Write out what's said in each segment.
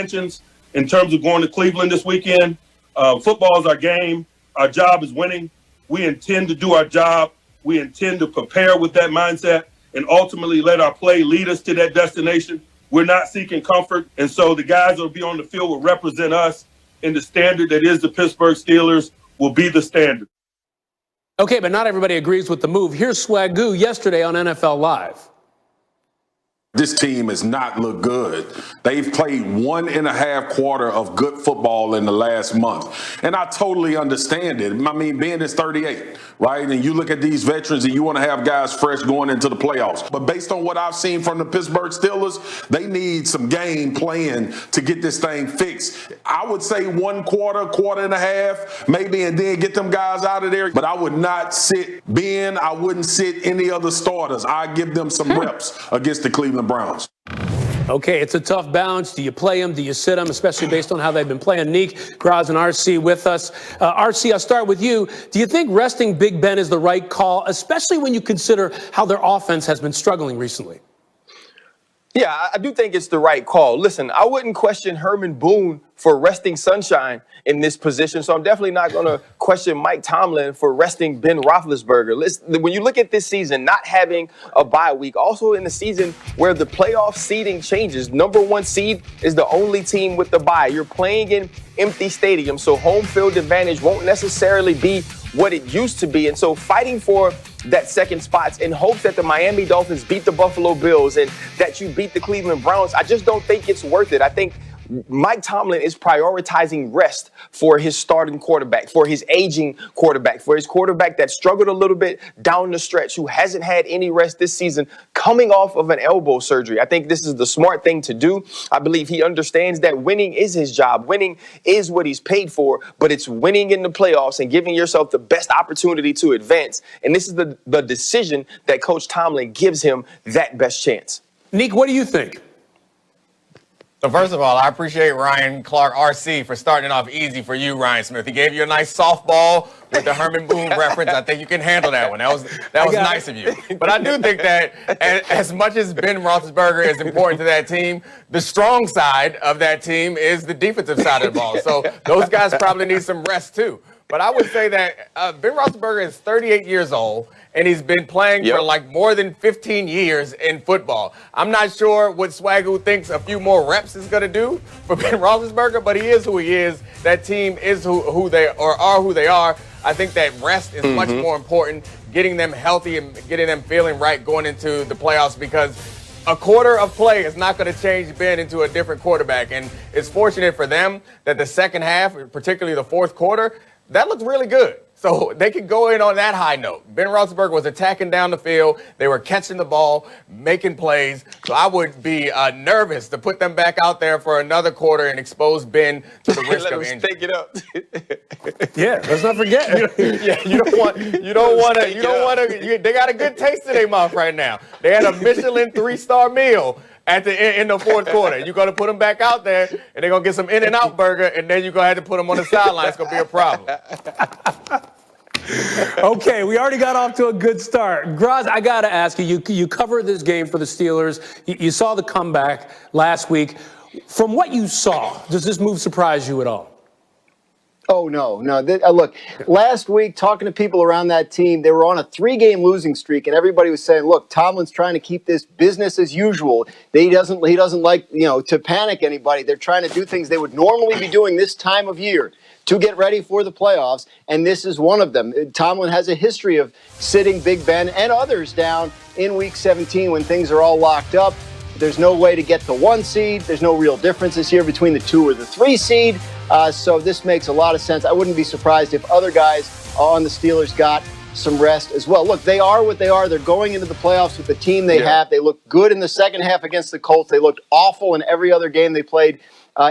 intentions in terms of going to Cleveland this weekend. Football is our game. Our job is winning. We intend to do our job. We intend to prepare with that mindset and ultimately let our play lead us to that destination. We're not seeking comfort. And so the guys that will be on the field will represent us, and the standard that is the Pittsburgh Steelers will be the standard. Okay, but not everybody agrees with the move. Here's Swagoo yesterday on NFL Live. This team has not looked good. They've played 1.5 quarters of good football in the last month. And I totally understand it. I mean, Ben is 38, right? And you look at these veterans and you want to have guys fresh going into the playoffs. But based on what I've seen from the Pittsburgh Steelers, they need some game plan to get this thing fixed. I would say 1 quarter, 1.5 quarters, maybe, and then get them guys out of there. But I would not sit Ben. I wouldn't sit any other starters. I give them some reps against the Cleveland Browns. Okay, it's a tough balance. Do you play them? Do you sit them? Especially based on how they've been playing. Neek, Graz, and RC with us. RC, I'll start with you. Do you think resting Big Ben is the right call, especially when you consider how their offense has been struggling recently? Yeah, I do think it's the right call. Listen, I wouldn't question Herman Boone for resting Sunshine in this position, so I'm definitely not going to question Mike Tomlin for resting Ben Roethlisberger. Listen, when you look at this season, not having a bye week, also in the season where the playoff seeding changes, number 1 seed is the only team with the bye. You're playing in empty stadiums, so home field advantage won't necessarily be what it used to be. And so fighting for that second spot in hopes that the Miami Dolphins beat the Buffalo Bills and that you beat the Cleveland Browns, I just don't think it's worth it. I think Mike Tomlin is prioritizing rest for his starting quarterback, for his aging quarterback, for his quarterback that struggled a little bit down the stretch, who hasn't had any rest this season, coming off of an elbow surgery. I think this is the smart thing to do. I believe he understands that winning is his job. Winning is what he's paid for, but it's winning in the playoffs and giving yourself the best opportunity to advance. And this is the decision that Coach Tomlin gives him that best chance. Neek, what do you think? So first of all, I appreciate Ryan Clark, RC, for starting off easy for you, Ryan Smith. He gave you a nice softball with the Herman Boone reference. I think you can handle that one. That was nice of you. But I do think that as much as Ben Roethlisberger is important to that team, the strong side of that team is the defensive side of the ball. So those guys probably need some rest too. But I would say that Ben Roethlisberger is 38 years old, and he's been playing for like more than 15 years in football. I'm not sure what Swagoo thinks a few more reps is going to do for Ben Roethlisberger, but he is who he is. That team is who they are who they are. I think that rest is much more important, getting them healthy and getting them feeling right going into the playoffs, because a quarter of play is not going to change Ben into a different quarterback. And it's fortunate for them that the second half, particularly the fourth quarter, that looked really good. So they could go in on that high note. Ben Roethlisberger was attacking down the field. They were catching the ball, making plays. So I would be nervous to put them back out there for another quarter and expose Ben to the risk of injury. Take it up. Yeah, let's not forget. You don't want to. They got a good taste in their mouth right now. They had a Michelin 3-star meal in the fourth quarter. You're going to put them back out there, and they're going to get some In-N-Out burger, and then you're going to have to put them on the sideline. It's going to be a problem. Okay, we already got off to a good start. Graz, I got to ask you, you covered this game for the Steelers. You saw the comeback last week. From what you saw, does this move surprise you at all? Oh, no. Look, last week, talking to people around that team, they were on a 3-game losing streak, and everybody was saying, look, Tomlin's trying to keep this business as usual. He doesn't like, to panic anybody. They're trying to do things they would normally be doing this time of year to get ready for the playoffs, and this is one of them. Tomlin has a history of sitting Big Ben and others down in Week 17 when things are all locked up. There's no way to get the 1 seed. There's no real differences here between the 2 or the 3 seed. So this makes a lot of sense. I wouldn't be surprised if other guys on the Steelers got some rest as well. Look, they are what they are. They're going into the playoffs with the team they have. They looked good in the second half against the Colts. They looked awful in every other game they played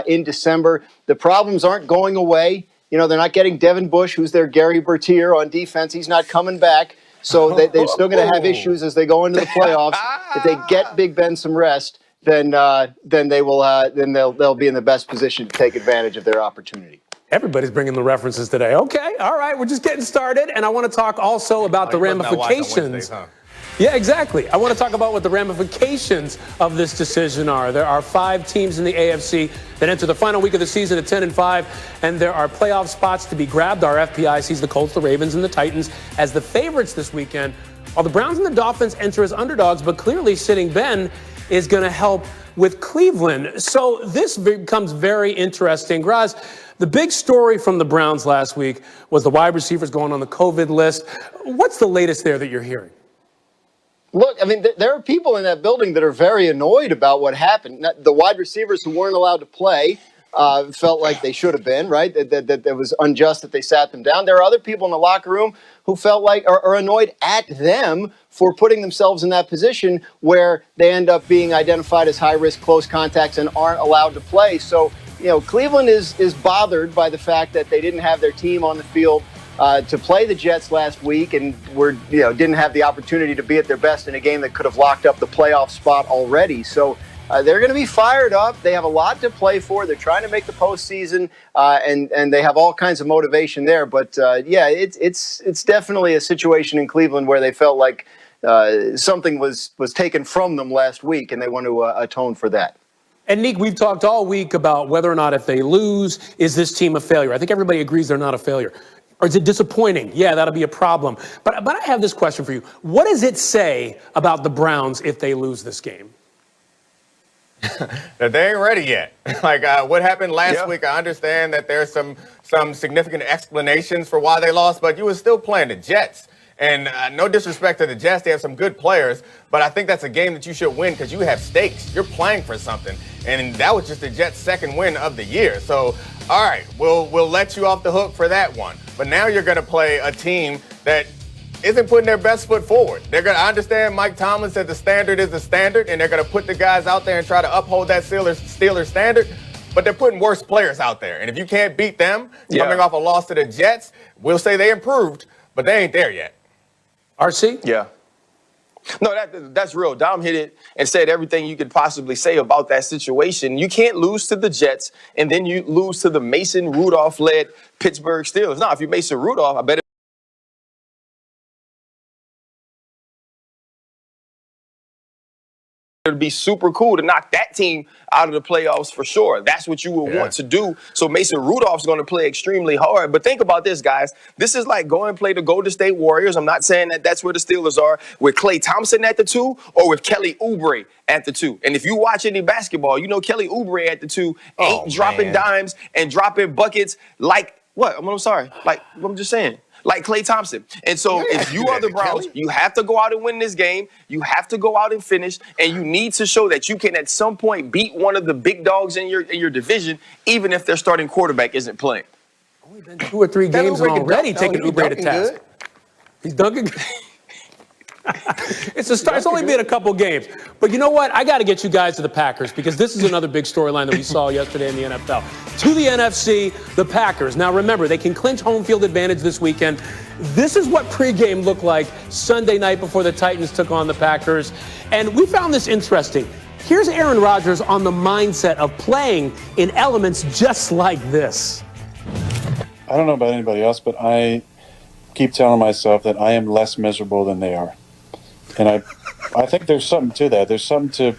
in December. The problems aren't going away. They're not getting Devin Bush, who's their Gary Bertier on defense. He's not coming back. So they're still going to have issues as they go into the playoffs. If they get Big Ben some rest, then they will. Then they'll be in the best position to take advantage of their opportunity. Everybody's bringing the references today. Okay, all right, we're just getting started, and I want to talk also about the ramifications. Yeah, exactly. I want to talk about what the ramifications of this decision are. There are 5 teams in the AFC that enter the final week of the season at 10-5, and there are playoff spots to be grabbed. Our FPI sees the Colts, the Ravens, and the Titans as the favorites this weekend, while the Browns and the Dolphins enter as underdogs, but clearly sitting Ben is going to help with Cleveland. So this becomes very interesting. Graz, the big story from the Browns last week was the wide receivers going on the COVID list. What's the latest there that you're hearing? Look, I mean, there are people in that building that are very annoyed about what happened. The wide receivers who weren't allowed to play felt like they should have been, right? That it was unjust that they sat them down. There are other people in the locker room who felt like are annoyed at them for putting themselves in that position where they end up being identified as high-risk close contacts and aren't allowed to play. So, Cleveland is bothered by the fact that they didn't have their team on the field to play the Jets last week and didn't have the opportunity to be at their best in a game that could have locked up the playoff spot already. So they're going to be fired up. They have a lot to play for. They're trying to make the postseason, and they have all kinds of motivation there. But it's definitely a situation in Cleveland where they felt like something was taken from them last week, and they want to atone for that. And Nick, we've talked all week about whether or not if they lose, is this team a failure? I think everybody agrees they're not a failure. Or is it disappointing? Yeah, that'll be a problem. But I have this question for you. What does it say about the Browns if they lose this game? That they ain't ready yet. Like what happened last week, I understand that there's some significant explanations for why they lost, but you were still playing the Jets. And no disrespect to the Jets, they have some good players, but I think that's a game that you should win because you have stakes. You're playing for something. And that was just the Jets' second win of the year. So, all right, we'll let you off the hook for that one. But now you're going to play a team that isn't putting their best foot forward. I understand Mike Tomlin said the standard is the standard, and they're going to put the guys out there and try to uphold that Steelers standard, but they're putting worse players out there. And if you can't beat them coming off a loss to the Jets, we'll say they improved, but they ain't there yet. RC? Yeah. No, that's real. Dom hit it and said everything you could possibly say about that situation. You can't lose to the Jets and then you lose to the Mason Rudolph-led Pittsburgh Steelers. Now, if you're Mason Rudolph, I bet it would be super cool to knock that team out of the playoffs for sure. That's what you would want to do. So Mason Rudolph's going to play extremely hard. But think about this, guys. This is like go and play the Golden State Warriors. I'm not saying that that's where the Steelers are, with Klay Thompson at the 2 or with Kelly Oubre at the 2. And if you watch any basketball, you know Kelly Oubre at the 2 ain't dropping dimes and dropping buckets like what? I'm sorry. Like I'm just saying. Like Klay Thompson. And so if you are the Browns, you have to go out and win this game. You have to go out and finish. And you need to show that you can at some point beat one of the big dogs in your division, even if their starting quarterback isn't playing. Only been 2 or 3 games already taking Oubre to task. Good. He's dunking good. It's only been a couple games. But you know what? I got to get you guys to the Packers because this is another big storyline that we saw yesterday in the NFL. To the NFC, the Packers. Now, remember, they can clinch home field advantage this weekend. This is what pregame looked like Sunday night before the Titans took on the Packers. And we found this interesting. Here's Aaron Rodgers on the mindset of playing in elements just like this. I don't know about anybody else, but I keep telling myself that I am less miserable than they are. And I think there's something to that. There's something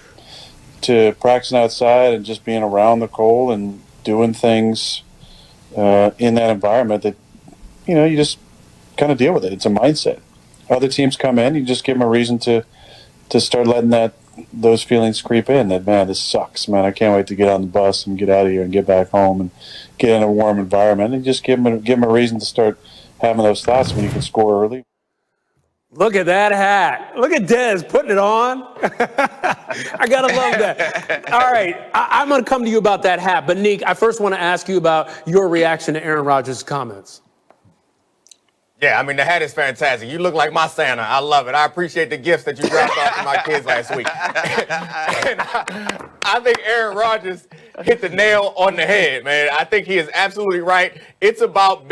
to practicing outside and just being around the cold and doing things in that environment that, you just kind of deal with it. It's a mindset. Other teams come in, you just give them a reason to start letting those feelings creep in. That, man, this sucks, man. I can't wait to get on the bus and get out of here and get back home and get in a warm environment. And just give them a reason to start having those thoughts when you can score early. Look at that hat. Look at Dez putting it on. I got to love that. All right, I'm going to come to you about that hat. But, Nick, I first want to ask you about your reaction to Aaron Rodgers' comments. Yeah, I mean, the hat is fantastic. You look like my Santa. I love it. I appreciate the gifts that you dropped off to my kids last week. And I think Aaron Rodgers hit the nail on the head, man. I think he is absolutely right. It's about